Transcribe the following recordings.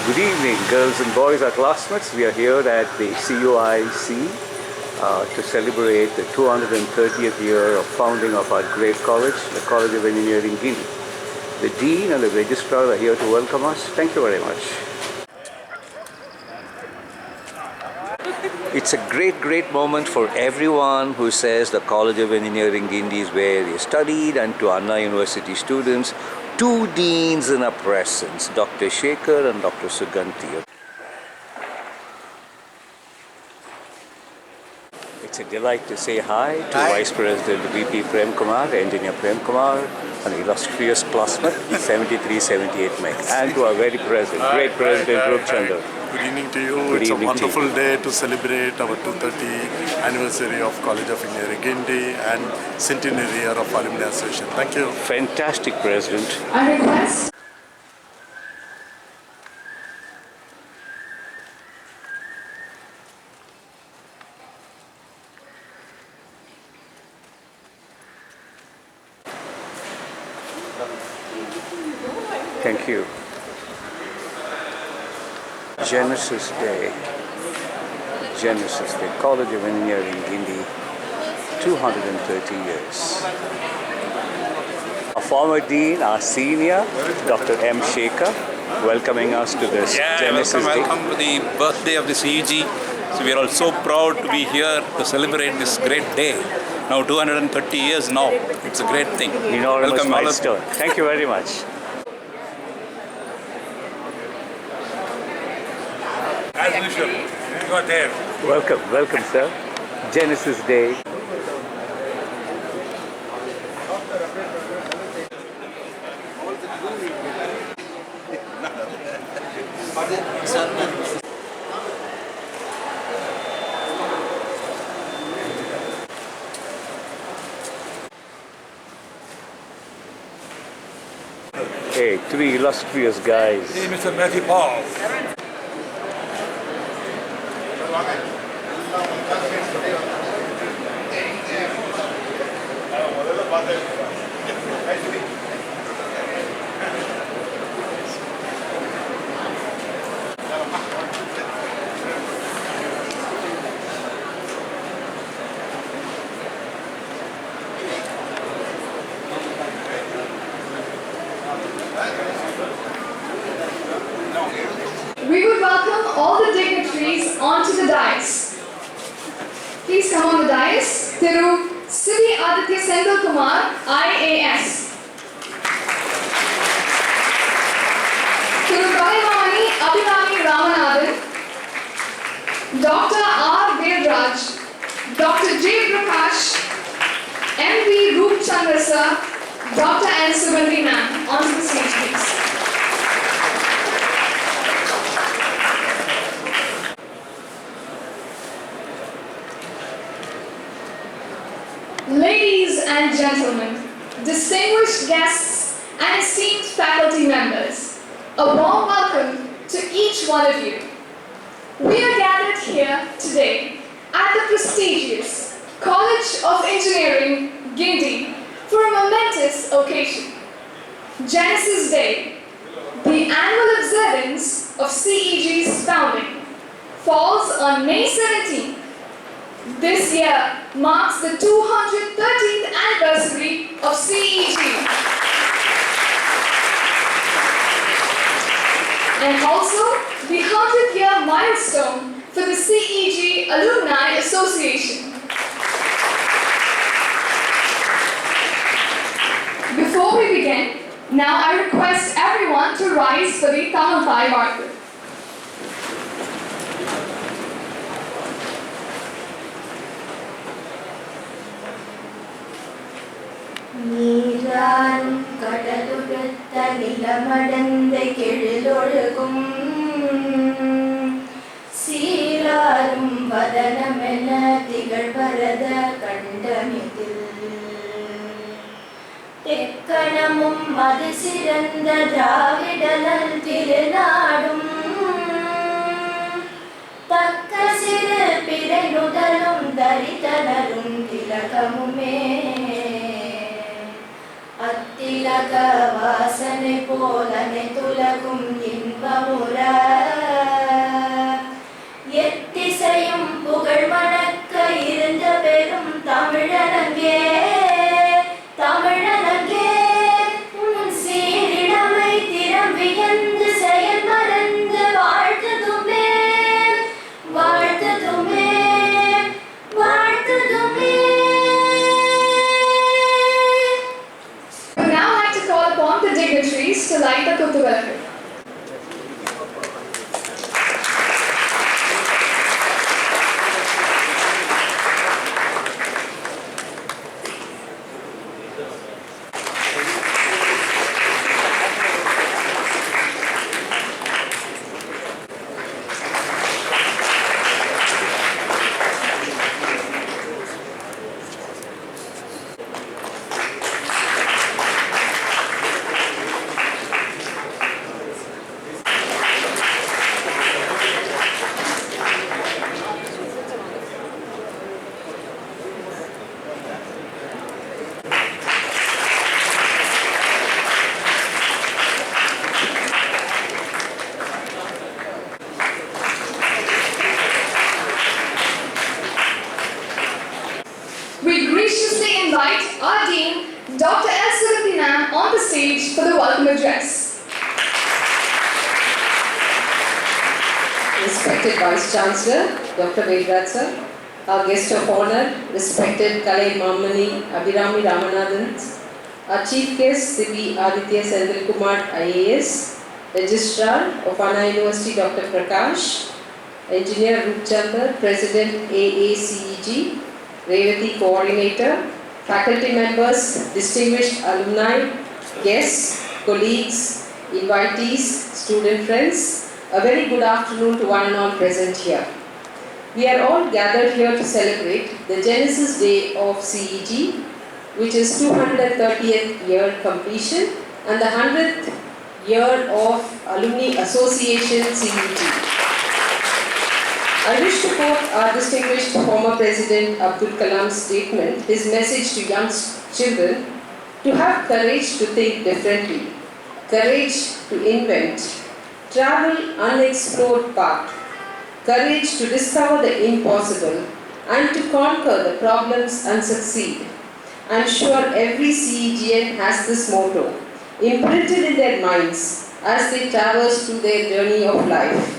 Good evening, girls and boys, our classmates. We are here at the CUIC to celebrate the 230th year of founding of our great college, the College of Engineering Guindy. The Dean and the Registrar are here to welcome us. Thank you very much. It's a great moment for everyone who says the College of Engineering Guindy is where they studied, and to Anna University students, two deans in our presence, Dr. Shekhar and Dr. Suganti. It's a delight to say hi to Vice President VP Prem Kumar, Engineer Prem Kumar, an illustrious classmate, 73-78 Meg, and to our very president, great President Rup Chandra. Good evening to you. It's a wonderful day to celebrate our 230th anniversary of College of Engineering Guindy and centenary year of Alumni Association. Thank you. Fantastic, President. I request. Thank you. Genesis Day, College of Engineering Guindy, 230 years. Our former Dean, our senior, Dr. M. Shekhar, welcoming us to this Genesis Day. Welcome to the birthday of the CEG. So we are all so proud to be here to celebrate this great day. Now 230 years now, it's a great thing. Enormous milestone. Thank you very much. As usual, you are there. Welcome, sir. Genesis Day. Hey, three illustrious guys. Hey, Mr. Matthew Paul. We would welcome all the dignitaries onto the dais. Please come on the dais. Thiru Sibi Adhithya Senthil Kumar, IAS. Thiru Abirami Ramanathan, Dr. R. Vedraj, Dr. J. Prakash, M.V. Rup Chandra sir, Dr. N. Suganti ma'am, onto the stage please. Ladies and gentlemen, distinguished guests and esteemed faculty members, a warm welcome to each one of you. We are gathered here today at the prestigious College of Engineering Guindy for a momentous occasion. Genesis Day, the annual observance of CEG's founding, falls on May 17th. This year marks the 230th anniversary of CEG and also the 100th year milestone for the CEG Alumni Association. Before we begin, now I request everyone to rise for the Tamanthai Vartha. நீராரும் கடலுடுத்த நிலமடந்த கெழிலொழுகும் சீராரும் வதனமென திகழ்வரத கண்டமிதில் தெக்கணமும் மது சிறந்த திராவிடனல் திருநாடும் தக்க சிறு பிறை நுதலும் தரித்தனரும் திலகமுமே அத்திலக வாசனை போலனை துலகும் இன்பமுற invite our Dean, Dr. L. Sibi on the stage for the welcome address. Respected Vice Chancellor, Dr. Velraj sir, our guest of honor, respected College Mamani Abirami Ramanathan, our chief guest, Sibi Adhithya Senthil Kumar, IAS, Registrar of Anna University, Dr. Prakash, Engineer Rupchandar, President AACEG, Revati Coordinator, faculty members, distinguished alumni, guests, colleagues, invitees, student friends, a very good afternoon to one and all present here. We are all gathered here to celebrate the Genesis Day of CEG, which is 230th year completion and the 100th year of Alumni Association CEG. I wish to quote our distinguished former President Abdul Kalam's statement, his message to young children, to have courage to think differently, courage to invent, travel unexplored path, courage to discover the impossible and to conquer the problems and succeed. I am sure every CEGN has this motto imprinted in their minds as they traverse through their journey of life.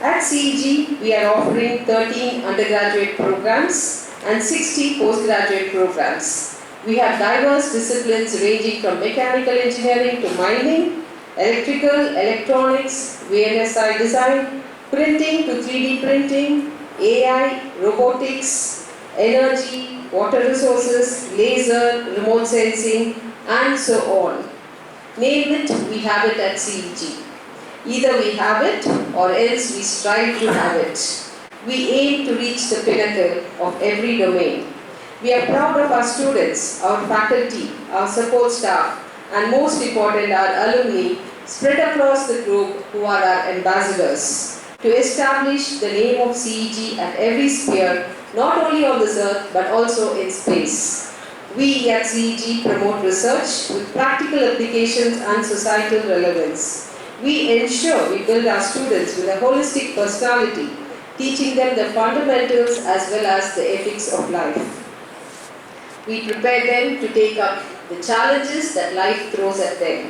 At CEG, we are offering 13 undergraduate programs and 60 postgraduate programs. We have diverse disciplines ranging from mechanical engineering to mining, electrical, electronics, VLSI design, printing to 3D printing, AI, robotics, energy, water resources, laser, remote sensing, and so on. Name it, we have it at CEG. Either we have it or else we strive to have it. We aim to reach the pinnacle of every domain. We are proud of our students, our faculty, our support staff, and most important, our alumni spread across the globe who are our ambassadors to establish the name of CEG at every sphere, not only on this earth but also in space. We at CEG promote research with practical applications and societal relevance. We ensure we build our students with a holistic personality, teaching them the fundamentals as well as the ethics of life. We prepare them to take up the challenges that life throws at them.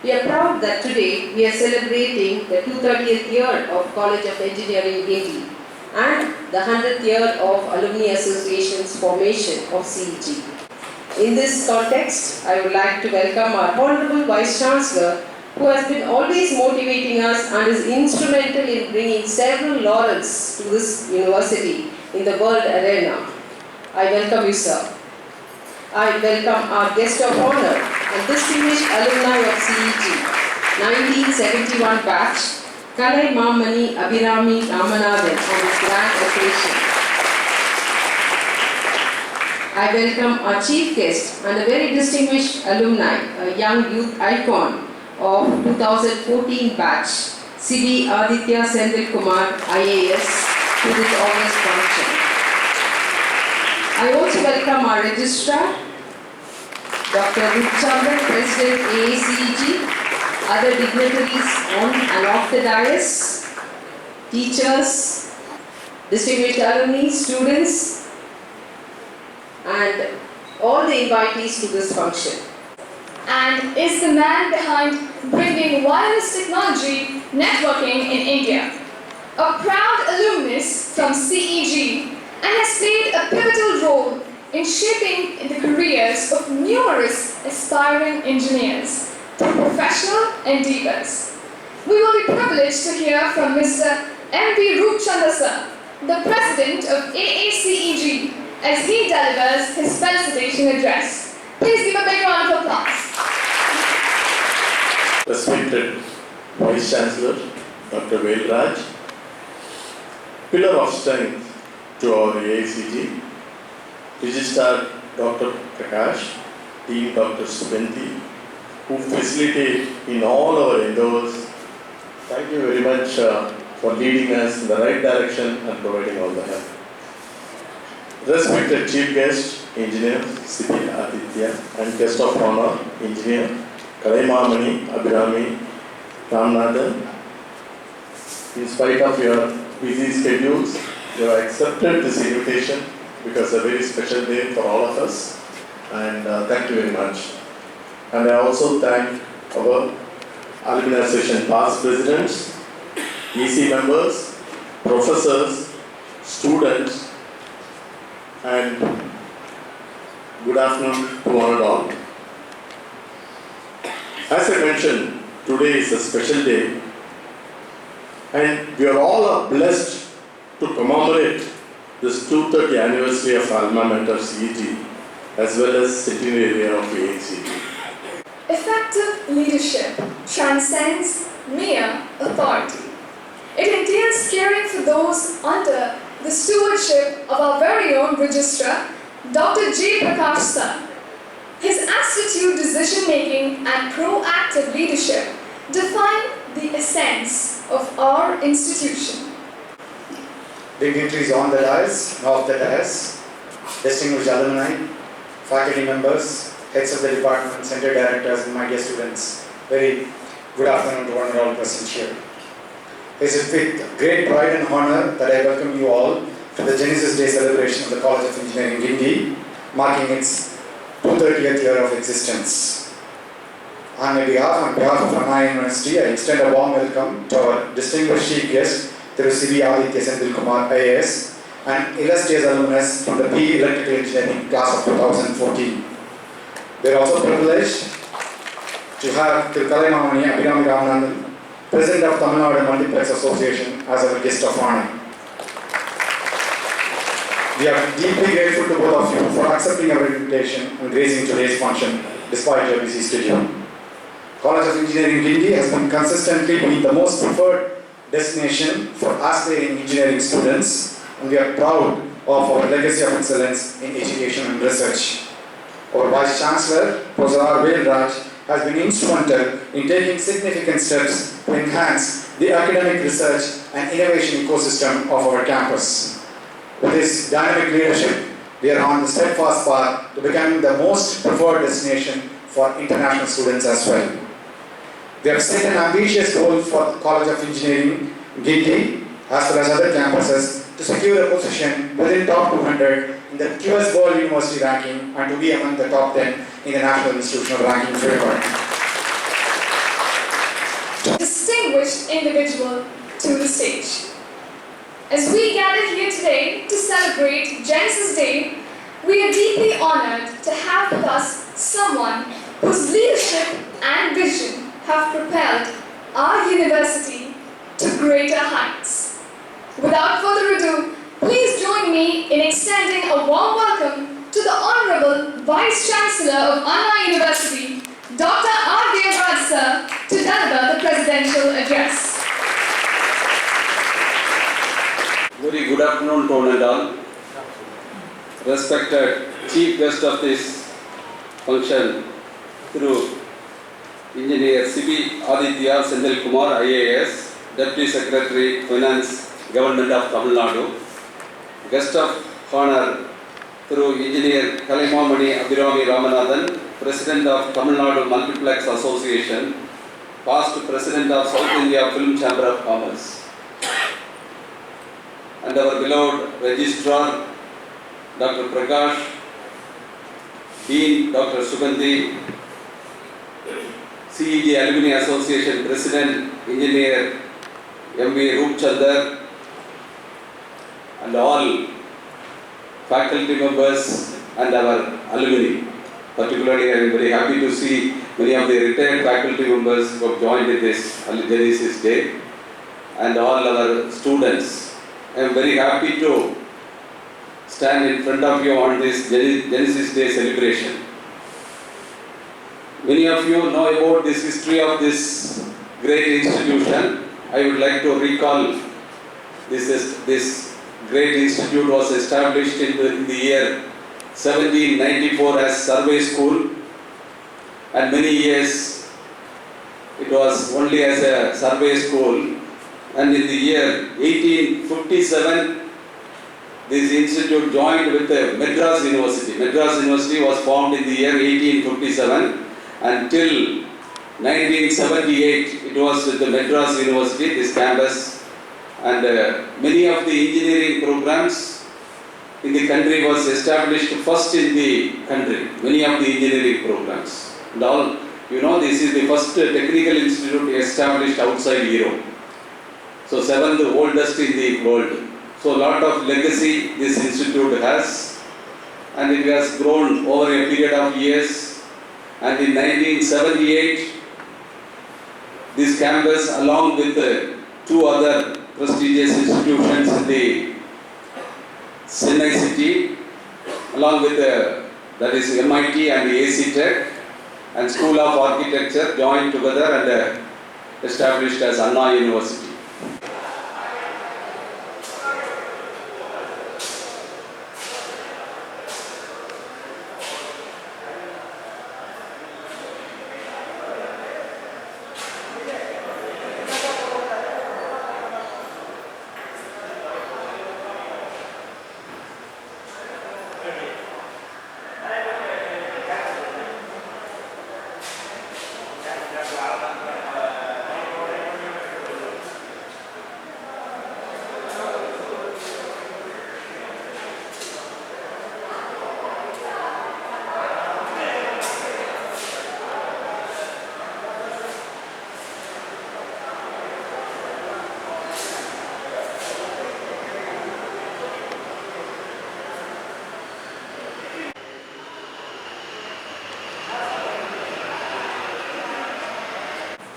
We are proud that today we are celebrating the 230th year of College of Engineering Guindy and the 100th year of Alumni Association's formation of CEG. In this context, I would like to welcome our Honorable Vice Chancellor, who has been always motivating us and is instrumental in bringing several laurels to this university in the world arena. I welcome you, sir. I welcome our guest of honor and distinguished alumni of CEG, 1971 batch, College Mamani Abirami Ramanathan on this grand occasion. I welcome our chief guest and a very distinguished alumni, a young youth icon of 2014 batch, Sibi Adhithya Senthil Kumar, IAS, to this august function. I also welcome our registrar, Dr. Rupchandar, President AACEG, other dignitaries on and off the dais, teachers, distinguished alumni, students, and all the invitees to this function. And is the man behind bringing wireless technology networking in India. A proud alumnus from CEG and has played a pivotal role in shaping the careers of numerous aspiring engineers through professional endeavors. We will be privileged to hear from Mr. M.V. Rupchandar sir, the President of AACEG, as he delivers his felicitation address. Please give a big round of applause. Respected Vice Chancellor, Dr. Velraj, pillar of strength to our AACG, Registrar Dr. Prakash, Dean Dr. Subenti, who facilitate in all our endeavors. Thank you very much for leading us in the right direction and providing all the help. Respected Chief Guest, Engineer Sibi Adhithya, and Guest of Honor, Engineer Kalaimamani Abirami Ramanathan. In spite of your busy schedules, you have accepted this invitation because it's a very special day for all of us. and thank you very much. And I also thank our alumni association past presidents, EC members, professors, students, and good afternoon to one and all. As I mentioned, today is a special day, and we are all blessed to commemorate this 230th anniversary of Alma Mater CEG as well as centenary of AICT. Effective leadership transcends mere authority. It entails caring for those under the stewardship of our very own Registrar, Dr. J. Prakash Sir. His astute decision-making and proactive leadership define the essence of our institution. Dignitaries on the dais, off the dais, distinguished alumni, faculty members, heads of the department, center directors, and my dear students, very good afternoon to one and all present here. It is with great pride and honor that I welcome you all to the Genesis Day celebration of the College of Engineering Guindy, marking its 230th year of existence. On behalf of Anna University, I extend a warm welcome to our distinguished chief guest, Sibi Adhithya Senthil Kumar, IAS, and illustrious alumnus from the PE Electrical Engineering Class of 2014. We are also privileged to have College of Abirami Ramanathan, President of Tamil Nadu Multiplex Association, as our guest of honor. We are deeply grateful to both of you for accepting our invitation and gracing today's function despite your busy schedule. College of Engineering Guindy has been consistently the most preferred destination for aspiring engineering students, and we are proud of our legacy of excellence in education and research. Our Vice Chancellor, Professor Raj, has been instrumental in taking significant steps to enhance the academic research and innovation ecosystem of our campus. With his dynamic leadership, we are on the steadfast path to becoming the most preferred destination for international students as well. We have set an ambitious goal for the College of Engineering Guindy as well as other campuses to secure a position within top 200 in the QS World University ranking and to be among the top 10 in the National Institutional Ranking framework. Distinguished individual to the stage. As we gather here today to celebrate Genesis Day, we are deeply honored to have with us someone whose leadership and vision have propelled our university to greater heights. Without further ado, please join me in extending a warm welcome to the Honorable Vice Chancellor of Anna University, Dr. Raj Sir, to deliver the Presidential Address. Very good afternoon to one and all. Respected Chief Guest of this function through Engineer Sibi Adhithya Senthil Kumar, IAS, Deputy Secretary, Finance, Government of Tamil Nadu. Guest of honor through Engineer Abirami Ramanathan, President of Tamil Nadu Multiplex Association, past President of South India Film Chamber of Commerce. And our beloved Registrar, Dr. Prakash, Dean Dr. Sugandhi, CEG Alumni Association President, Engineer M.V. Roopchandar, and all faculty members and our alumni. Particularly, I am very happy to see many of the retired faculty members who have joined in this Genesis Day, and all our students. I am very happy to stand in front of you on this Genesis Day celebration. Many of you know about this history of this great institution. I would like to recall this great institute was established in the year 1794 as survey school, and many years it was only as a survey school. And in the year 1857, this institute joined with the Madras University. Madras University was formed in the year 1857, and till 1978 it was with the Madras University, this campus, and many of the engineering programs in the country was established first in the country, many of the engineering programs. And all, you know, this is the first technical institute established outside Europe. So 7th oldest in the world. So a lot of legacy this institute has, and it has grown over a period of years. And in 1978, this campus, along with two other prestigious institutions in the Chennai city, along with that is MIT and the AC Tech and School of Architecture, joined together and established as Anna University.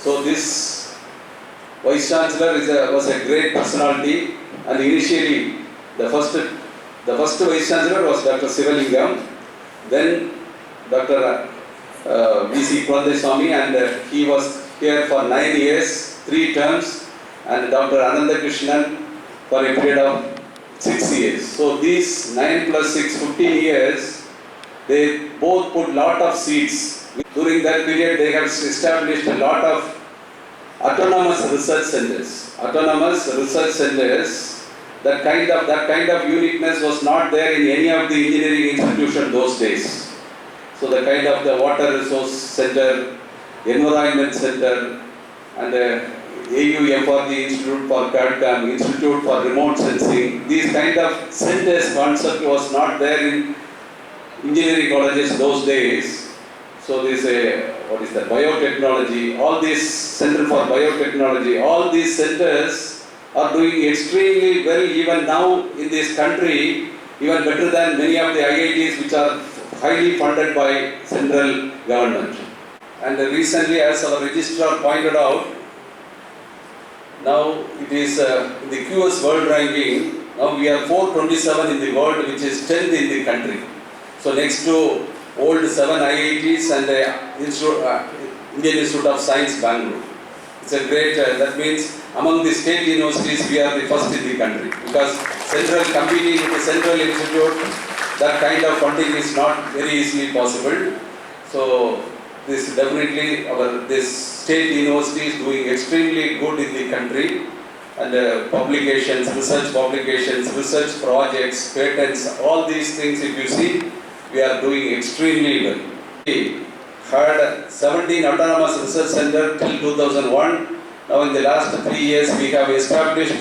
So this Vice Chancellor was a great personality, and initially the first Vice Chancellor was Dr. Sivalingam, then Dr. V.C. Pradeswamy, and he was here for 9 years, 3 terms, and Dr. Anandakrishnan for a period of 6 years. So these 9 plus 6, 15 years, they both put lot of seeds. During that period, they have established a lot of autonomous research centers. Autonomous research centers, that kind of uniqueness was not there in any of the engineering institutions those days. So the kind of the water resource center, environment center, and AUM for the Institute for CAD/CAM, Institute for Remote Sensing, these kind of centers concept was not there in engineering colleges those days. So this biotechnology, all these Center for Biotechnology, all these centers are doing extremely well even now in this country, even better than many of the IITs which are highly funded by central government. And recently, as our registrar pointed out, now it is in the QS World Ranking, now we are 427 in the world, which is 10th in the country. So next to old 7 IITs and Indian Institute of Science, Bangalore. It's a great, that means among the state universities we are the first in the country, because central competing with the central institute, that kind of funding is not very easily possible. So this definitely this state university is doing extremely good in the country, and publications, research projects, patents, all these things if you see, we are doing extremely well. We had 17 autonomous research centers till 2001. Now in the last 3 years we have established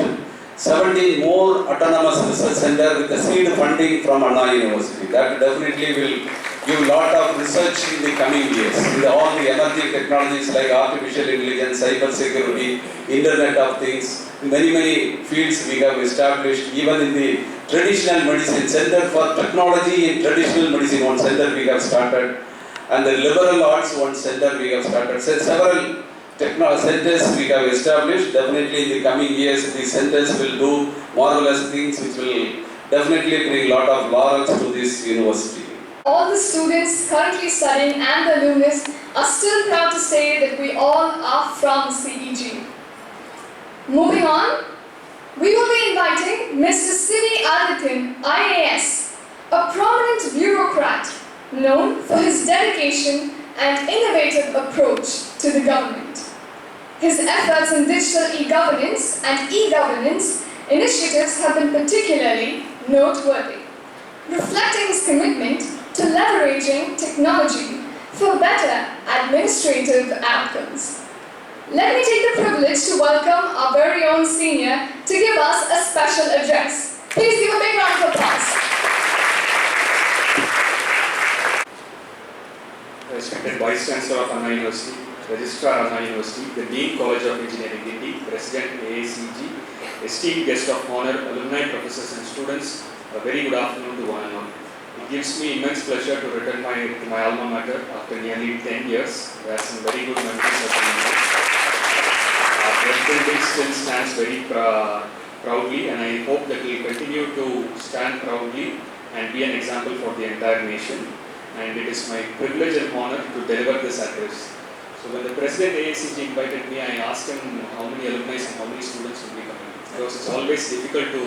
17 more autonomous research centers with the seed funding from Anna University. That definitely will give a lot of research in the coming years. In all the emerging technologies like artificial intelligence, cyber security, Internet of Things, many fields we have established. Even in the traditional medicine, Center for Technology in Traditional Medicine, one center we have started, and the liberal arts, one center we have started. So several centers we have established. Definitely in the coming years, these centers will do marvelous things which will definitely bring a lot of laurels to this university. All the students currently studying and the alumni are still proud to say that we all are from CEG. Moving on, we will be inviting Mr. Sibi Adhithya, IAS, a prominent bureaucrat known for his dedication and innovative approach to the government. His efforts in digital e-governance and e-governance initiatives have been particularly noteworthy, reflecting his commitment to leveraging technology for better administrative outcomes. Let me take the privilege to welcome our very own senior to give us a special address. Please give a big round of applause. respected Vice Chancellor of Anna University, Registrar Anna University, the Dean College of Engineering Guindy, President AACG, esteemed guest of honor, alumni, professors and students, a very good afternoon to one and all. It gives me immense pleasure to return to my alma mater after nearly 10 years. There are some very good memories of the Our building still stands very proudly, and I hope that we will continue to stand proudly and be an example for the entire nation. And it is my privilege and honor to deliver this address. So when the President AACG invited me, I asked him how many alumni and how many students would be coming. Because it's always difficult to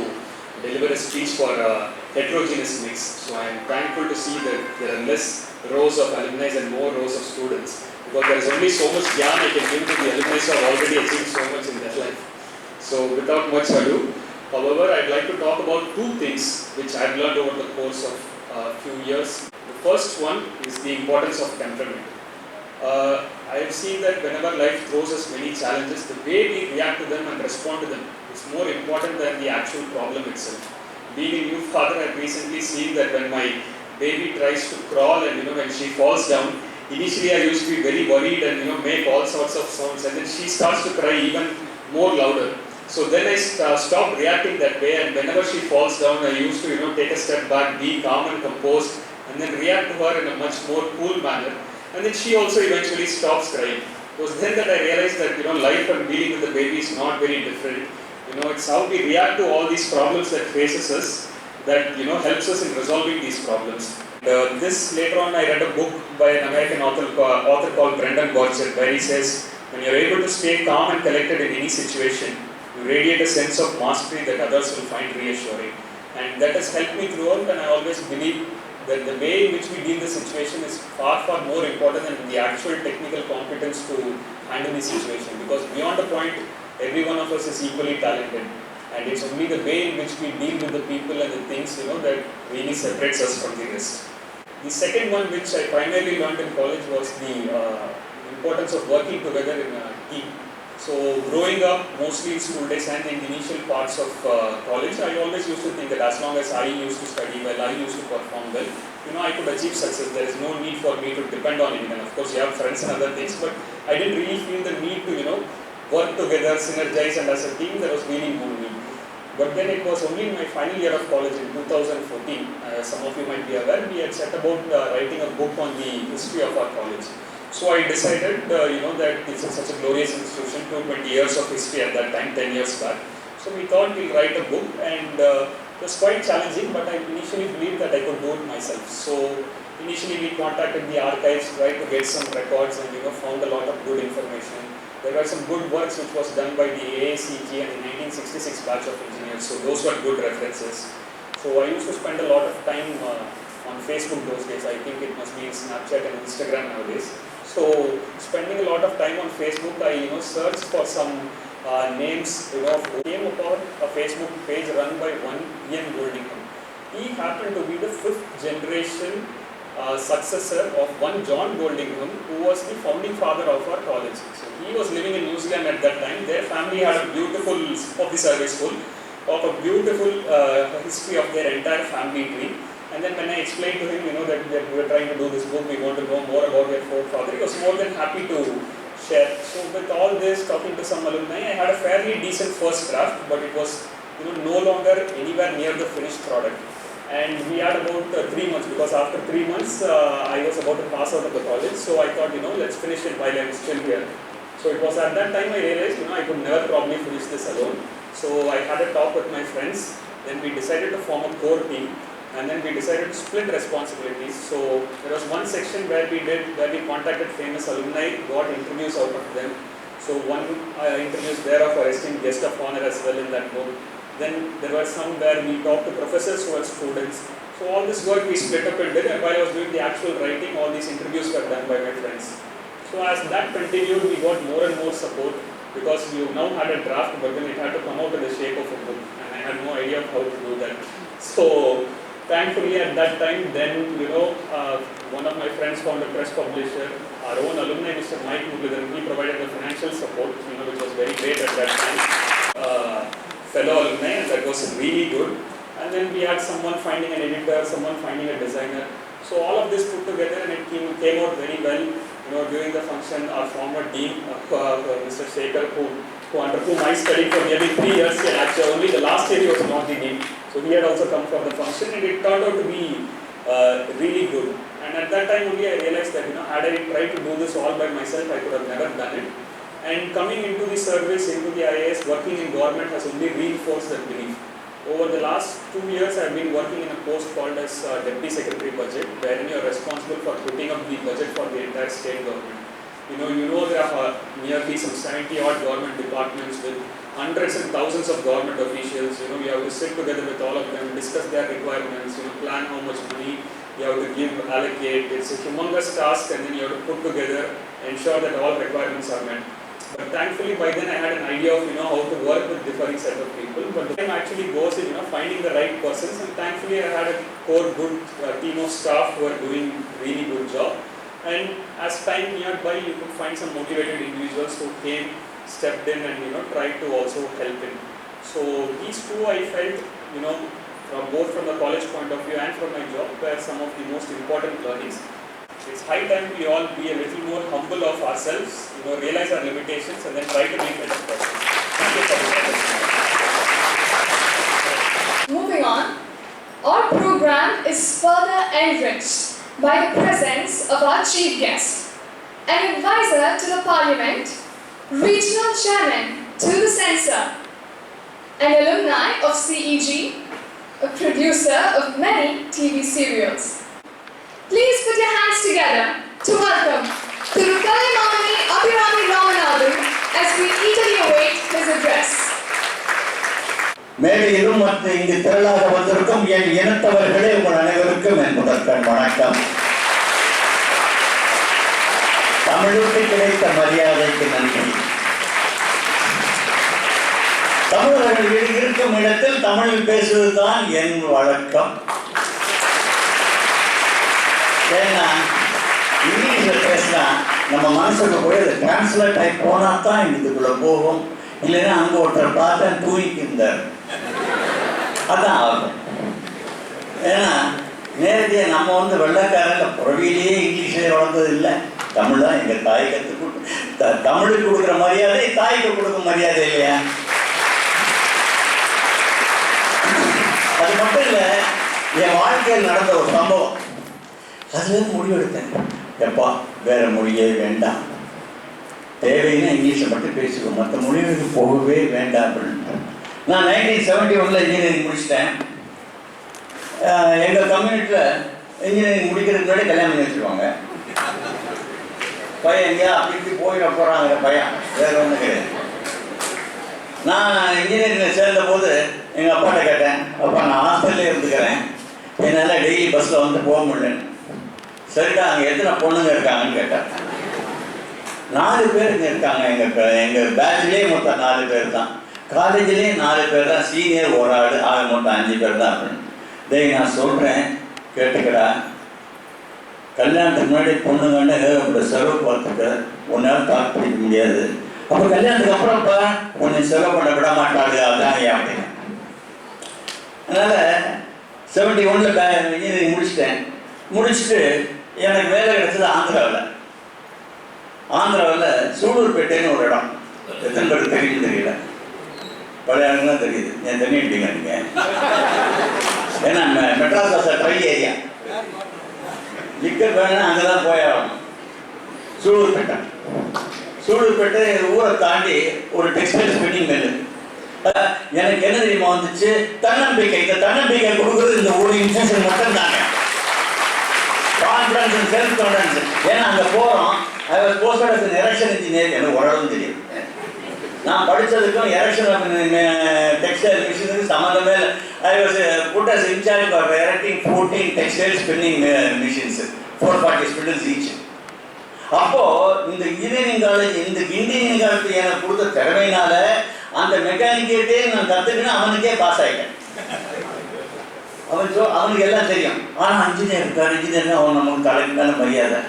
deliver a speech for a heterogeneous mix. So I am thankful to see that there are less rows of alumni and more rows of students. Because there is only so much gyan I can give to the alumni who have already achieved so much in their life. So without much ado, however, I'd like to talk about two things which I've learned over the course of a few years. The first one is the importance of temperament. I have seen that whenever life throws us many challenges, the way we react to them and respond to them is more important than the actual problem itself. Being a new father, I've recently seen that when my baby tries to crawl and when she falls down, initially I used to be very worried and make all sorts of sounds, and then she starts to cry even more louder. So then I stopped reacting that way, and whenever she falls down, I used to take a step back, be calm and composed, and then react to her in a much more cool manner. And then she also eventually stops crying. It was then that I realized that life and dealing with the baby is not very different. It's how we react to all these problems that faces us that helps us in resolving these problems. This later on I read a book by an American author called Brendan Burchett, where he says, when you're able to stay calm and collected in any situation, you radiate a sense of mastery that others will find reassuring. And that has helped me throughout, and I always believe that the way in which we deal the situation is far more important than the actual technical competence to handle the situation. Because beyond the point, every one of us is equally talented. And it's only the way in which we deal with the people and the things that really separates us from the rest. The second one, which I primarily learned in college, was the importance of working together in a team. So growing up, mostly in school days and in the initial parts of college, I always used to think that as long as I used to study well, I used to perform well, I could achieve success. There is no need for me to depend on anyone. Of course, you have friends and other things, but I didn't really feel the need to, work together, synergize, and as a team, there was really no need. But then it was only in my final year of college in 2014, some of you might be aware, we had set about writing a book on the history of our college. So I decided, that this is such a glorious institution, 220 years of history at that time, 10 years back. So we thought we'll write a book, and it was quite challenging, but I initially believed that I could do it myself. So initially we contacted the archives, tried to get some records, and found a lot of good information. There were some good works which was done by the AACG and the 1966 batch of engineers, so those were good references. So I used to spend a lot of time on Facebook those days. I think it must be in Snapchat and Instagram nowadays. So spending a lot of time on Facebook, I searched for some names. Came upon a Facebook page run by one Ian Goldingham. He happened to be the 5th generation successor of one John Goldingham, who was the founding father of our college. So he was living in New Zealand at that time. Their family had a beautiful, of the service school, of a beautiful history of their entire family tree. And then when I explained to him, that we were trying to do this book, we want to know more about their forefather, he was more than happy to share. So with all this, talking to some alumni, I had a fairly decent first draft, but it was no longer anywhere near the finished product. And we had about 3 months, because after 3 months, I was about to pass out of the college. So I thought, let's finish it while I'm still here. So it was at that time I realized, I could never probably finish this alone. So I had a talk with my friends. Then we decided to form a core team. And then we decided to split responsibilities. So there was one section where we contacted famous alumni, got interviews out of them. So one interview is there of our esteemed guest of honor as well in that book. Then there were some where we talked to professors who were students. So all this work we split up and did, and while I was doing the actual writing, all these interviews were done by my friends. So as that continued, we got more and more support, because we now had a draft, but then it had to come out in the shape of a book, and I had no idea of how to do that. So thankfully at that time, then one of my friends found a press publisher, our own alumni, Mr. Mike Mugladan. He provided the financial support, which was very great at that time. Fellow alumni, and that was really good. And then we had someone finding an editor, someone finding a designer. So all of this put together, and it came out very well. During the function, our former dean, Mr. Shekhar, under whom I studied for nearly 3 years, actually only the last year he was not the dean. So he had also come for the function, and it turned out to be really good. And at that time only I realized that had I tried to do this all by myself, I could have never done it. And coming into the service, into the IAS, working in government has only reinforced that belief. Over the last 2 years, I have been working in a post called as Deputy Secretary Budget, wherein you are responsible for putting up the budget for the entire state government. There are nearly some 70 odd government departments with hundreds and thousands of government officials. We have to sit together with all of them, discuss their requirements, plan how much money you have to give, allocate. It's a humongous task, and then you have to put together, ensure that all requirements are met. But thankfully by then I had an idea of how to work with different set of people. But the time actually goes in finding the right persons, and thankfully I had a core good team of staff who are doing really good job. And as time nearby, you could find some motivated individuals who came, stepped in, and tried to also help in. So these two I felt both from the college point of view and from my job were some of the most important learnings. It's high time we all be a little more humble of ourselves, realize our limitations, and then try to make better progress. Thank you for this. Moving on, our program is further enriched by the presence of our chief guest, an advisor to the Parliament, regional chairman to the censor, an alumni of CEG, a producer of many TV serials. Please put your hands together to welcome College Abirami Ramanathan as we eagerly await his address. மேடையிலும் மற்ற இங்கு திரளாக வந்திருக்கும் என் இனத்தவர்களே, உங்கள் அனைவருக்கும் என் முதற்கண் வணக்கம். தமிழுக்கு கிடைத்த மரியாதைக்கு நன்றி. தமிழர்கள் இருக்கும் இடத்தில் தமிழில் பேசுவதுதான் என் வழக்கம். ஏன்னா இங்கிலீஷில் பேசினா நம்ம மனசுக்கு போய் அது டிரான்ஸ்லேட் ஆகி போனால் தான் இதுக்குள்ளே போகும். இல்லைன்னா அங்கே ஒருத்தர் பார்த்தா தூங்கிக்கிருந்தார், அதான் ஆகும். ஏன்னா நேரடியாக நம்ம வெள்ளைக்காரங்க புறவிலேயே இங்கிலீஷே வளர்ந்தது இல்லை. தமிழ் தான் எங்கள் தாய் கற்றுக் தமிழுக்கு கொடுக்குற மரியாதை தாய்க்கு கொடுக்குற மரியாதை இல்லையா? அது மட்டும் இல்லை, என் வாழ்க்கையில் நடந்த ஒரு சம்பவம். அதுலேருந்து முடிவெடுத்தேன், எப்பா வேறு மொழியே வேண்டாம், தேவைன்னா இங்கிலீஷை மட்டும் பேசுவோம், மற்ற மொழிகளுக்கு போகவே வேண்டாம் அப்படின்ட்டு. நான் 1971 இன்ஜினியரிங் முடிச்சிட்டேன். எங்கள் கம்யூனிட்டியில் இன்ஜினியரிங் முடிக்கிறதுக்கு முன்னாடி கல்யாணம் பண்ணி வச்சுருவாங்க. பையன் எங்கேயா அப்படி இப்படி போயிட போகிறாங்க பையன், வேறு ஒன்றும் கிடையாது. நான் இன்ஜினியரிங்கில் சேர்ந்தபோது எங்கள் அப்பாட்ட கேட்டேன், அப்பா நான் ஹாஸ்டல்லே இருந்துக்கிறேன், என்னால் டெய்லி பஸ்ஸில் போக முடியலன்னு. சரிடா, அங்கே எத்தனை பொண்ணுங்க இருக்காங்கன்னு கேட்டேன். 4 பேர் இங்கே இருக்காங்க. எங்கள் பேட்ச்லேயே மொத்தம் 4 பேர் தான், காலேஜ்லேயே 4 பேர் தான், சீனியர் ஒரு ஆள், ஆக மொத்தம் 5 பேர் தான் அப்படின்னு. நான் சொல்கிறேன் கேட்டுக்கடா, கல்யாணத்துக்கு முன்னாடி பொண்ணுங்கன்னு இப்படி செலவு பார்த்துக்க உன்னால் தாக்கு பிடிக்க முடியாது. அப்போ கல்யாணத்துக்கு அப்புறம்ப்பா உன்னை செலவு பண்ண விட மாட்டாங்க, அதான் அப்படின்னு. அதனால் 71 இன்ஜினியரிங் முடிச்சுட்டு எனக்கு வேலை கிடைச்சது ஆந்திராவில் சூலூர்பேட்டைன்னு ஒரு இடம். எத்தனை பேர் தெரியும் தெரியல, பழைய இடங்கள்லாம் தெரியுது. என் தண்ணி அடிப்பீங்க நீங்கள், ஏன்னா Madras was try area, liquor வேணும்னா அங்கே தான் போயாகணும். சூலூர்பேட்டை ஊரை தாண்டி ஒரு டெக்ஸ்டைல் ஸ்பின்னிங் மில்லு. எனக்கு என்ன தெரியுமா வந்துச்சு, தன்னம்பிக்கை. இந்த தன்னம்பிக்கை கொடுக்குறது இந்த ஒரு இன்ஸ்டியூஷன் மட்டும் தாங்க. Confidence and self confidence. ஏன்னா அங்கே போகிறோம், I was posted as an erection engineer. எனக்கு ஓரளவு தெரியும். நான் படித்ததுக்கும் எரெக்ஷன் ஆஃப் டெக்ஸ்டைல் மிஷினுக்கு சம்மந்தமே இல்லை. I was put as incharge of erecting 14 textile spinning machines, 440 spindles each. அப்போது இந்த இன்ஜினியரிங் காலேஜ், இந்த இன்ஜினியரிங் காலேஜ் எனக்கு கொடுத்த திறமையினால அந்த மெக்கானிக்கே நான் கற்றுக்கின்னு அவனுக்கே பாஸ் ஆகிட்டேன். அவனுக்கு எல்லாம் தெரியும். ஆனால் இன்ஜினியர் அவன் நமக்கு தலைமையான மரியாதை.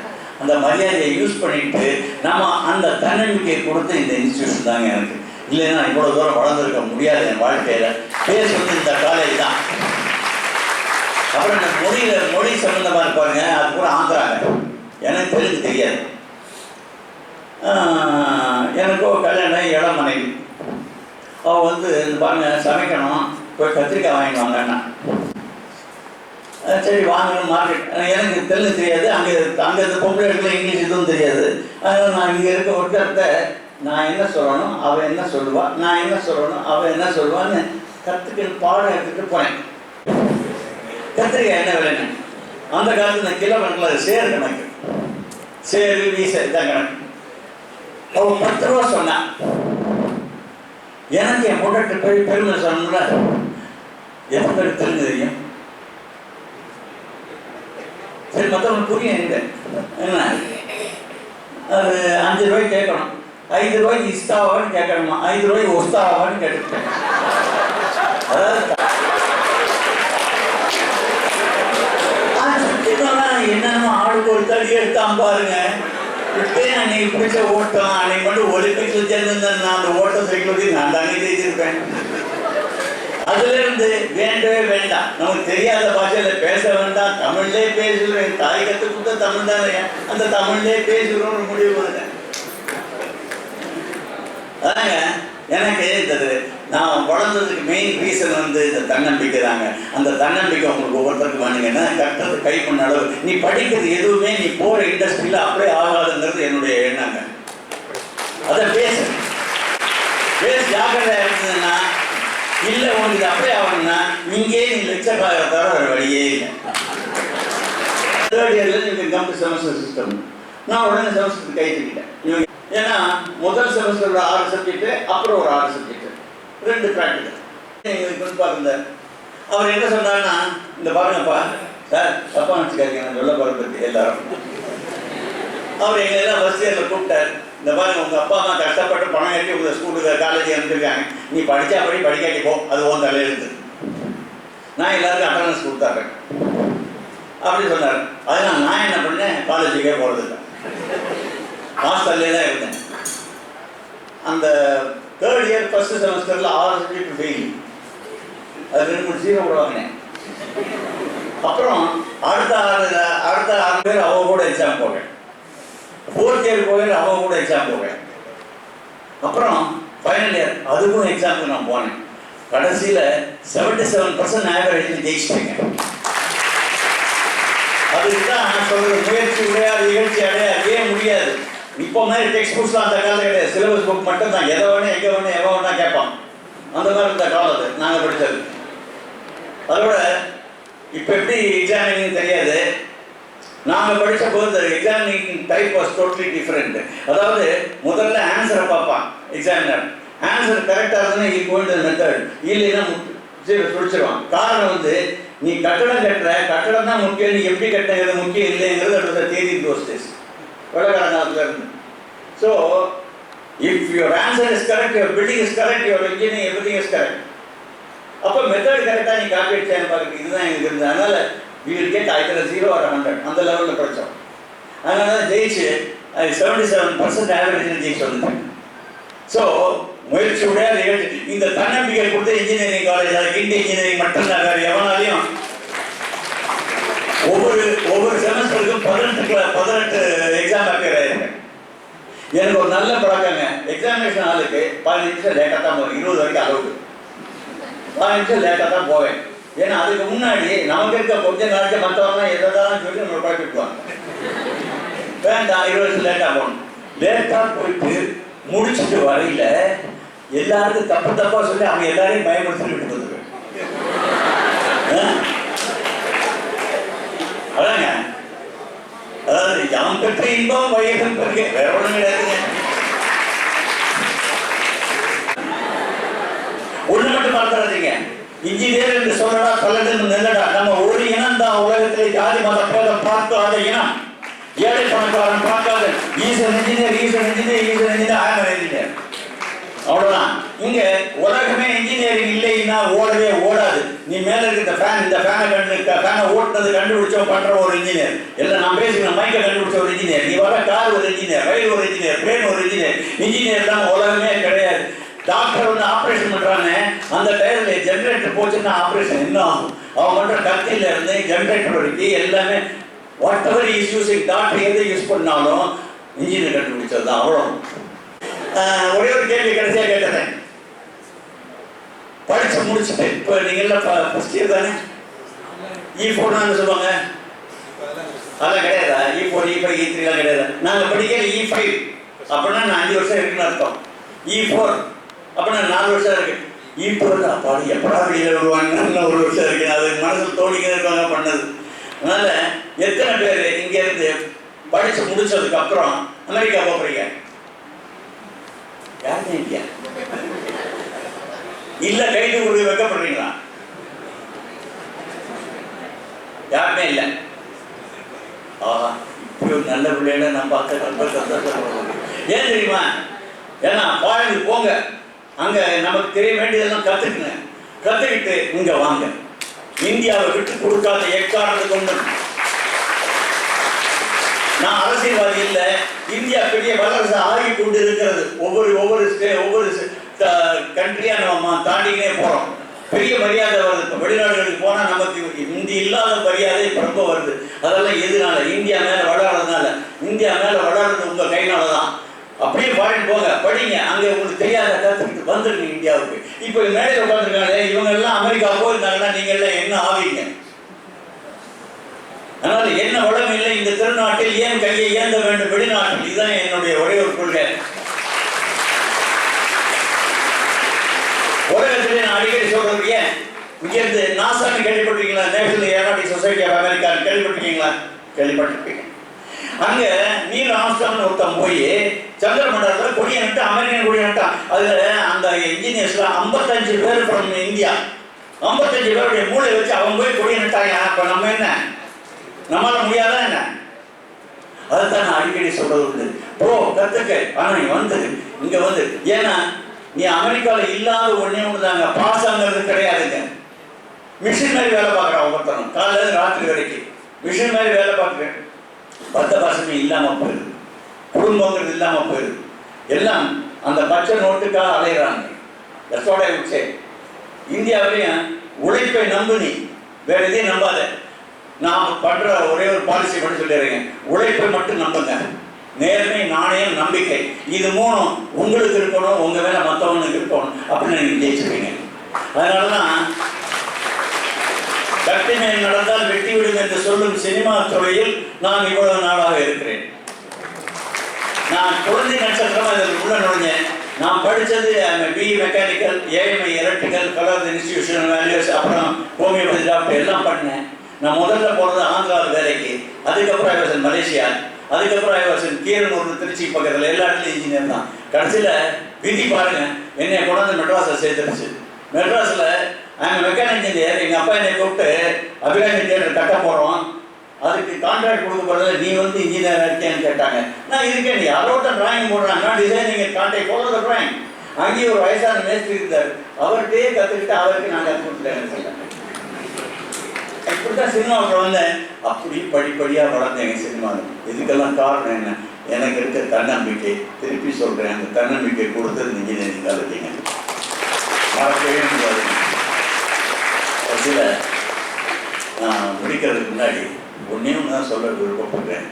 அந்த மரியாதையை யூஸ் பண்ணிட்டு நம்ம அந்த தன்னம்பிக்கையை கொடுத்து இந்த இன்ஸ்டியூஷன் தாங்க எனக்கு. இல்லைன்னா இவ்வளோ தூரம் வளர்ந்துருக்க முடியாது என் வாழ்க்கையில். பேசுறது இந்த காலேஜ் தான். அப்புறம் இந்த மொழி சம்மந்தமாக இருப்பாருங்க, அது கூட ஆந்திராங்க, எனக்கு தெலுங்கு தெரியாது. எனக்கோ கல்யாணம் இளம் மனைவி. அவள் வந்து பாருங்க சமைக்கணும், போய் கத்திரிக்காய் வாங்கிட்டு வாங்கன்னா சரி வாங்கணும் மார்க்கெட். எனக்கு தெலுங்கு தெரியாது, அங்கே இந்த பொம்பளை இடத்துல இங்கிலீஷ் எதுவும் தெரியாது. அதனால் நான் இங்கே இருக்க ஒருத்தர்கிட்ட நான் என்ன சொல்லணும் அவள் என்ன சொல்லுவா, நான் என்ன சொல்லணும் அவள் என்ன சொல்லுவான்னு கற்றுக்கிட்டு பாடம் எடுத்துகிட்டு போனேன். கத்திரிக்காய் என்ன விலைன்னு அந்த காலத்தில் கிலோ கணக்கில் சேர் கணக்கு, சேரு வீச இதான் கணக்கு. அவள் 10 ரூபா சொன்னான். எனக்கு என் பொண்ணு போய் பெருமை சொன்னோம்ல, எத்தனை பேர் தெரிஞ்சு தெரியும்? சரி மற்றவங்க புரியும் இல்லை என்ன, அது 5 ரூபாய்க்கு கேட்கணும், 5 ரூபாய்க்கு இஸ்தாவான்னு கேட்கணுமா, 5 ரூபாய்க்கு ஒஸ்தாவான்னு கேட்டுட்டேன். அதாவது என்னென்ன ஆளுக்கு ஒரு தடி எடுத்தான் பாருங்க. இப்பயே அன்னைக்கு பிடிச்ச ஓட்டம், அன்னைக்கு மட்டும் ஒலிம்பிக்ஸில் சேர்ந்துருந்தேன் நான், அந்த ஓட்டம் சைக்கிள் நான் தானே ஜெயிச்சிருப்பேன். அதுல இருந்து வேண்டவே வேண்டாம், நமக்கு தெரியாத பாஷையில பேச வேண்டாம், தமிழ்லேயே பேசுவேன். தாய் கற்று கொடுத்த தமிழ் தானே, அந்த தமிழ்லேயே பேசுகிறோம்னு முடிவு பண்ணுறேன். அதாங்க எனக்கு இந்த நான் வளர்ந்ததுக்கு மெயின் ரீசன் வந்து இந்த தன்னம்பிக்கை தாங்க. அந்த தன்னம்பிக்கை உங்களுக்கு ஒவ்வொருத்தருக்கு வேணுங்கன்னா கட்டுறது கை பண்ண அளவு. நீ படிக்கிறது எதுவுமே நீ போகிற இண்டஸ்ட்ரியில் அப்படியே ஆகாதுங்கிறது என்னுடைய எண்ணங்க. அதை பேச ஜாக்கிரதையாக இருந்ததுன்னா, இல்லை உனக்கு இது அப்படியே ஆகணும்னா இங்கேயே நீ லெக்சர் ஆகிற தவிர வேறு வழியே இல்லை. 3rd இயரில் நீங்கள் கம் டு செமஸ்டர் சிஸ்டம். நான் உடனே செமஸ்டருக்கு கை தூக்கிட்டேன். ஏன்னா முதல் செமஸ்டரில் 6 சப்ஜெக்ட்டு, அப்புறம் ஒரு 6 சப்ஜெக்ட்டு, 2 ப்ராக்டிக்கல். எங்களுக்கு குறிப்பாக இருந்தார். அவர் என்ன சொன்னார்னா, இந்த பாருங்கப்பா சார், தப்பாக நினச்சிக்காதீங்க நான் சொல்ல போகிறது எல்லாரும். அவர் எங்களெல்லாம் ஃபர்ஸ்ட் இயரில் கூப்பிட்டார். இந்த பாருங்க உங்கள் அப்பா அம்மா கஷ்டப்பட்டு பணம் கட்டி உங்கள் ஸ்கூலுக்கு காலேஜ் அனுப்பிச்சிருக்காங்க, நீ படித்தா படி, படிக்காட்டி போ, அது உன் தலையெழுத்து. நான் எல்லாருக்கும் அட்டண்டன்ஸ் கொடுத்தாருறேன் அப்படி சொன்னார். அதனால் நான் என்ன பண்ணேன், காலேஜுக்கே போகிறதில்லை, ஹாஸ்டல்லே தான் இருந்தேன். அந்த 3rd இயர் ஃபர்ஸ்ட் செமஸ்டரில் 6 சப்ஜெக்ட் ஃபெயில், அது 2-3 0 கூட வாங்கினேன். அப்புறம் அடுத்த 6 பேர் அவங்க கூட எக்ஸாம் போவேன். 4th இயர் போய் அவங்க கூட எக்ஸாம் போவேன். அப்புறம் ஃபைனல் இயர் அதுக்கும் எக்ஸாமுக்கு நான் போனேன். கடைசியில் 77% ஆவரேஜில் ஜெயிச்சிட்டேங்க. அதுதான் நான் சொல்கிறது, முயற்சி உடையாது நிகழ்ச்சி அடையவே முடியாது. இப்போ மாதிரி டெக்ஸ்ட் புக்ஸ்லாம் அந்த காலத்தில் கிடையாது, சிலபஸ் புக் மட்டும் தான், எதை வேணும் எங்கே வேணும் எவன் வேணா கேட்பான். அந்த மாதிரி இருந்த காலத்து நாங்கள் படித்தது. அதோட இப்போ எப்படி எக்ஸாமினிங் தெரியாது, நாங்கள் படித்த போது examining type was totally different. அதாவது முதல்ல ஆன்சரை பார்ப்பான் எக்ஸாமினர், ஆன்சர் கரெக்டாக இருந்ததுன்னா இது போயிட்டு மெத்தட், இல்லைன்னா சுழிச்சிருவான். காரணம் வந்து நீ கட்டடம் கட்டுற, கட்டடம் தான் முக்கியம், நீ எப்படி கட்டுறது முக்கியம் இல்லைங்கிறது அதோட தேதி தோஸ்டேஸ் வெள்ளக்காரங்க இருந்து. So if your answer is correct, your building is correct, your engineering everything is correct. அப்போ மெத்தட் கரெக்டாக நீ காப்பி அடிச்சான்னு பார்க்குறது இதுதான் எங்களுக்கு இருந்தது. அதனால் we will get either 0 or 100 அந்த லெவலில் படித்தோம். அதனால தான் ஜெயிச்சு 77% ஆவரேஜில் ஜெயிச்சு வந்துட்டேன். ஸோ முயற்சியுடைய இந்த தன்னம்பிக்கை கொடுத்த இன்ஜினியரிங் காலேஜ், அது கிண்டி இன்ஜினியரிங் மட்டும்தான், வேறு எவனாலையும். ஒவ்வொரு செமஸ்டருக்கும் 18 எக்ஸாம் அப்பியர் ஆயிருக்கேன். எனக்கு ஒரு நல்ல பழக்கங்க, எக்ஸாமினேஷன் ஆளுக்கு 15 நிமிஷம் லேட்டாக தான் போவேன். 20 வரைக்கும் அளவுக்கு 15 நிமிஷம் லேட்டாக தான் போவேன். ஏன்னா அதுக்கு முன்னாடி நமக்கு இருக்க கொஞ்ச நாளைக்கு மற்றவங்க எதாவது சொல்லி நம்ம பழக்கிட்டுவாங்க. வேண்டாம் 20 நிமிஷம் லேட்டாக போகணும். லேட்டாக போயிட்டு முடிச்சுட்டு வரையில் எல்லாருக்கும் தப்பாக சொல்லி அவங்க எல்லாரையும் பயன்படுத்தி விட்டு வந்துடுவேன். அதாங்க, அதாவது யாம் பெற்ற இன்பம் வையகம் பெருக, வேற ஒன்றும் கிடையாதுங்க. ஒன்று மட்டும் மறந்துடாதீங்க, இன்ஜினியர் என்று சொல்லடா பல்லது நெல்லடா. நம்ம ஒரு இனம் தான் உலகத்திலே ஜாதி மத பேதம் பார்க்காத இனம். ஏழை பணக்காரன் பார்க்காத, ஈசன் இன்ஜினியர் ஆயிரம் இன்ஜினியர், அவ்வளோதான். இங்க உலகமே இன்ஜினியரிங் இல்லைன்னா ஓடவே ஓடாது. நீ மேல இருக்க இந்த ஃபேனை ஓட்டுனது கண்டுபிடிச்சோம் பண்ற ஒரு இன்ஜினியர், எல்லாம் நான் பேசுகிறேன், மைக்கை கண்டுபிடிச்ச ஒரு இன்ஜினியர், நீ வர கார் ஒரு இன்ஜினியர், ரயில் ஒரு இன்ஜினியர், பிளேன் ஒரு இன்ஜினியர். இன்ஜினியர் தான் உலகமே கிடையாது. டாக்டர் வந்து ஆப்ரேஷன் பண்ணுறாங்க, அந்த டயத்தில் ஜென்ரேட்டர் போச்சுன்னா ஆப்ரேஷன் என்ன ஆகும்? அவன் பண்ணுற கத்தியில இருந்து ஜென்ரேட்டர் வரைக்கும் எல்லாமே what ever is using, doctor எதை யூஸ் பண்ணாலும் இன்ஜினியர் கண்டுபிடிச்சது தான். அவ்வளோ. ஒரே ஒரு கேள்வி கடைசியாக கேட்டேன். படிச்சு முடிச்சுட்டு இப்போ நீங்கள்லாம் ஃபர்ஸ்ட் இயர் தானே? E4 சொல்லுவாங்க, அதெல்லாம் கிடையாதா? E4, E5, E3 கிடையாது. நாங்கள் படிக்கிற E5 அப்படின்னா நான் 5 வருஷம் இருக்குன்னு அர்த்தம். E4 அப்படின்னா 4 வருஷம் இருக்கு. E2 அப்பாடி எப்படா வெளியில் வருவாங்கன்னு 1 வருஷம் இருக்கு. அது மனசில் தோணிக்கிட்டே இருக்காங்க பண்ணது. அதனால எத்தனை பேர் இங்க இருந்து படிச்சு முடிச்சதுக்கு அப்புறம் அமெரிக்கா போறீங்க? யாருமே இல்லையா? இல்ல கைது கொடுத்து வைக்கப்படுறீங்களா? யாருமே இல்லை. ஆஹா, இப்படி ஒரு நல்ல பிள்ளைகளை நான் பார்த்த ரொம்ப சந்தோஷம். ஏன் தெரியுமா? ஏன்னா ஃபாரினுக்கு போங்க, அங்க நமக்கு தெரிய வேண்டியதெல்லாம் கத்துக்கிட்டு இங்க வாங்க. இந்தியாவை விட்டு கொடுக்காத எக்காரணத்தை கொண்டு. நான் அரசியல்வாதி இல்லை. இந்தியா பெரிய வல்லரசு ஆகி கொண்டு இருக்கிறது. ஒவ்வொரு கண்ட்ரியா நம்ம தாண்டிக்கினே போறோம். பெரிய மரியாதை வருது. இப்போ வெளிநாடுகளுக்கு போனால் நமக்கு இந்தி இல்லாத மரியாதை ரொம்ப வருது. அதெல்லாம் எதுனால? இந்தியா மேலே வளர்றதுனால. இந்தியா மேலே வளர்றது உங்கள் கைனால தான். அப்படியே ஃபாரின் போங்க, படிங்க, அங்கே உங்களுக்கு தெரியாத கற்றுக்கிட்டு வந்துருங்க இந்தியாவுக்கு. இப்போ மேலே உட்காந்துருக்காங்க, இவங்க எல்லாம் அமெரிக்கா போயிருந்தாங்கன்னா நீங்கள் எல்லாம் என்ன ஆவீங்க? அதனால என்ன வளம் இல்லை இந்த திருநாட்டில், ஏன் கையை ஏந்த வேண்டும் வெளிநாட்டில்? இதுதான் என்னுடைய ஒரே ஒரு கொள்கை. உலகத்திலே நான் அடிக்கடி சொல்றது, ஏன் இங்கிருந்து நாசான்னு கேள்விப்பட்டிருக்கீங்களா? National aeronautic society of America கேள்விப்பட்டிருக்கீங்களா? கேள்விப்பட்டிருப்பீங்க. அங்க நீல் ஆம்ஸ்ட்ராங் ஒருத்தன் போய் சந்திர மண்டலத்தில் கொடியை நட்டு, அமெரிக்கன் கொடியை நட்டான். அதுல அந்த இன்ஜினியர்ஸ்ல 55 பேர் ஃப்ரம் இந்தியா. 55 பேருடைய மூளை வச்சு அவன் போய் கொடியை நட்டாங்க. அப்ப நம்ம என்ன, நம்மளால முடியாதா என்ன? அதுதான் நான் அடிக்கடி சொல்றது உண்டு. கத்துக்க, ஆனா நீ வந்தது இங்க வந்து, ஏன்னா நீ அமெரிக்காவில் இல்லாத ஒன்னே ஒண்ணுதாங்க, பாஸ் ஆகிறது கிடையாதுங்க. மிஷின் மாதிரி வேலை பார்க்குறான் ஒவ்வொருத்தரும், காலையில ராத்திரி வரைக்கும் மிஷின் மாதிரி வேலை பார்க்குறேன். 10 வருஷமே இல்லாமல் போயிடுது, குடும்பங்கிறது இல்லாமல் போயிடுது. எல்லாம் அந்த பச்சை நோட்டுக்காக அலையிறாங்க. இந்தியாவிலையும் உழைப்பை நம்பு, நீ வேற எதையும் நம்பாத. நான் பண்ற ஒரே ஒரு பாலிசி மட்டும் சொல்லிடுறேன், உழைப்பை மட்டும் நம்புங்க. நேர்மை, நாணயம், நம்பிக்கை, இது 3 உங்களுக்கு இருக்கணும், உங்க மேல மற்றவங்களுக்கு இருக்கணும். அப்படின்னு நீங்க ஜெயிச்சிருக்கீங்க. அதனாலதான் கட்டினை நடந்தால் வெட்டி விடும் என்று சொல்லும் சினிமா துறையில் நான் இவ்வளவு நாளாக இருக்கிறேன். நான் குழந்தை நட்சத்திரமா இதில் உள்ள நுழைஞ்சேன். நான் படித்தது BE mechanical, AMI electrical, colour institution values, அப்புறம் ஹோமியோபதி டாக்டர் எல்லாம் பண்ணேன். நான் முதல்ல போனது ஆந்திராவில் வேலைக்கு, அதுக்கப்புறம் ஐவசன் மலேசியா, அதுக்கப்புறம் ஐவசன் கீரனூர், திருச்சி பக்கத்தில், எல்லா இடத்துலையும் இன்ஜினியர் தான். கடைசியில் விதி பாருங்க, என்னை கொண்டாந்து மெட்ராஸை சேர்த்துருச்சு. மெட்ராஸில் மெக்கானிக் இன்ஜினியர், எங்கள் அப்பா என்னை கூப்பிட்டு அபிராமி தியேட்டர் கட்ட போகிறோம், அதுக்கு கான்ட்ராக்ட் கொடுக்க போகிறது, நீ வந்து இன்ஜினியர் இருக்கேன்னு கேட்டாங்க. நான் இருக்கேன், நீ யாரோட டிராயிங் போடுறாங்க, டிசைனிங் கான்ட்ராக்ட் போடுறது டிராயிங். அங்கேயும் ஒரு வயசான மேஸ்திரி இருந்தார், அவர்கிட்டயே கற்றுக்கிட்டு அவருக்கு நான் கற்றுக் கொடுத்தேன். இப்படித்தான் சினிமாவுக்கு வந்தேன். அப்படி படிப்படியாக வளர்ந்தேங்க சினிமாவில். இதுக்கெல்லாம் காரணம் என்ன? எனக்கு இருக்க தன்னம்பிக்கை. திருப்பி சொல்கிறேன், அந்த தன்னம்பிக்கை கொடுத்தது இன்ஜினியரிங் காலேஜுங்க. மறக்கவே முடியாது. சில நான் முடிக்கிறதுக்கு முன்னாடி ஒன்றே ஒன்று தான் சொல்ல விருப்பப்படுறேன்.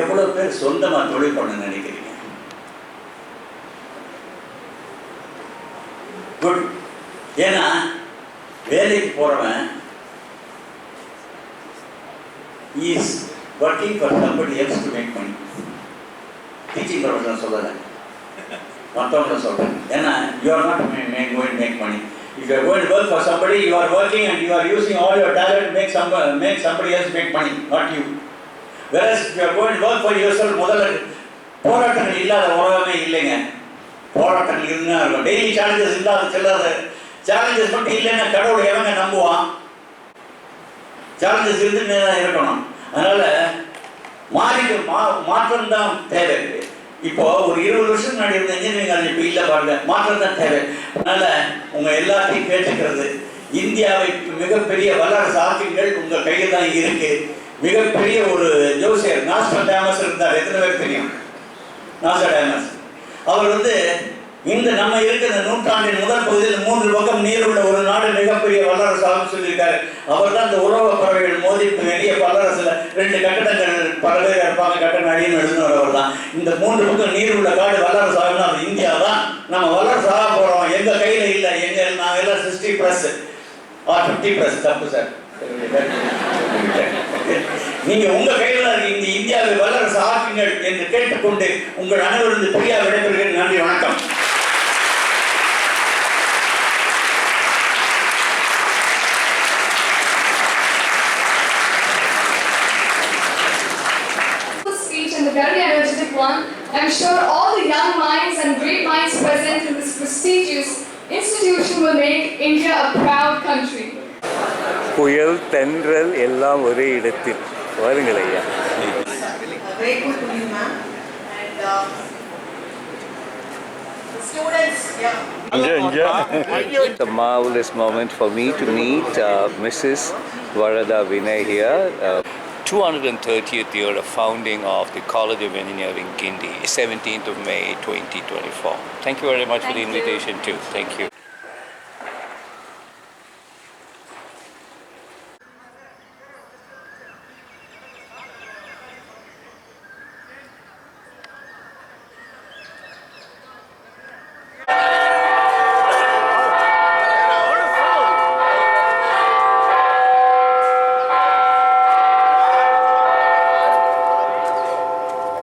எவ்வளோ பேர் சொந்தமாக தொழில் பண்ண நினைக்கிறீங்க? குட். ஏன்னா வேலைக்கு போகிறவன் is working for somebody else to make money. Teaching profession சொல்லலை, மற்றவங்க சொல்கிறேன். ஏன்னா you are not going make money. If you are going to work for somebody, you are working and you are using all your talent to make somebody else make money, not you. Whereas if you are going to work for yourself, முதல்ல போராட்டங்கள் இல்லாத உலகமே இல்லைங்க. போராட்டங்கள் இருந்தா இருக்கும். Daily challenges இல்லாத செல்லாத சேலஞ்சஸ் மட்டும் இல்லைன்னா கடவுளை எவங்க நம்புவான்? சேலஞ்சஸ் இருந்துன்னு தான் இருக்கணும். அதனால மாற்றம் தான் தேவை. இப்போ ஒரு 20 வருஷம் முன்னாடி இருந்த இன்ஜினியரிங் காலேஜ் இப்போ இல்லை பாருங்க, மாற்றம் தான் தேவை. அதனால உங்க எல்லாத்தையும் கேட்டுக்கிறது, இந்தியாவை மிகப்பெரிய வல்லரசு ஆக்குங்கள் உங்க கையில் தான் இருக்கு. மிகப்பெரிய ஒரு ஜோசியர் நாஸ்ட்ராடமஸ் இருந்தார். எத்தனை பேர் தெரியும் நாஸ்ட்ராடமஸ்? அவர் வந்து இந்த நம்ம இருக்கிற நூற்றாண்டின் முதல் பகுதியில் 3 பக்கம் நீர் உள்ள ஒரு நாடு மிகப்பெரிய வல்லரசு ஆகும் சொல்லியிருக்காரு. அவர் தான் இந்த உலக பறவைகள் மோதி பெரிய வல்லரசுல 2 கட்டடங்கள் பல பேர் இருப்பாங்க, கட்டண அடியும் எழுதினவர் அவர் தான். இந்த 3 பக்கம் நீர் உள்ள காடு வல்லரசு ஆகும்னா அது இந்தியா தான். நம்ம வல்லரசு ஆக போறோம், எங்க கையில இல்லை. நாங்க எல்லாம் 60+ 50+ தப்பு சார், நீங்க உங்க கையில இந்த இந்தியாவை வல்லரசு ஆக்குங்கள் என்று கேட்டுக்கொண்டு உங்கள் அனைவரும் பிரியா விடைபெறுகிறேன். நன்றி, வணக்கம். And the very energetic one. I'm sure all the young minds and great minds present in this prestigious institution will make India a proud country. புயல் தென்றல் எல்லாம் ஒரே இடத்தில். வாருங்கள் ஐயா. Grateful to you, ma'am. And students, It's a marvelous moment for me to meet Mrs. Varada Vinay here. 230th year of founding of the College of Engineering Guindy, 17th of May 2024. Thank you very much for the invitation too. Thank you.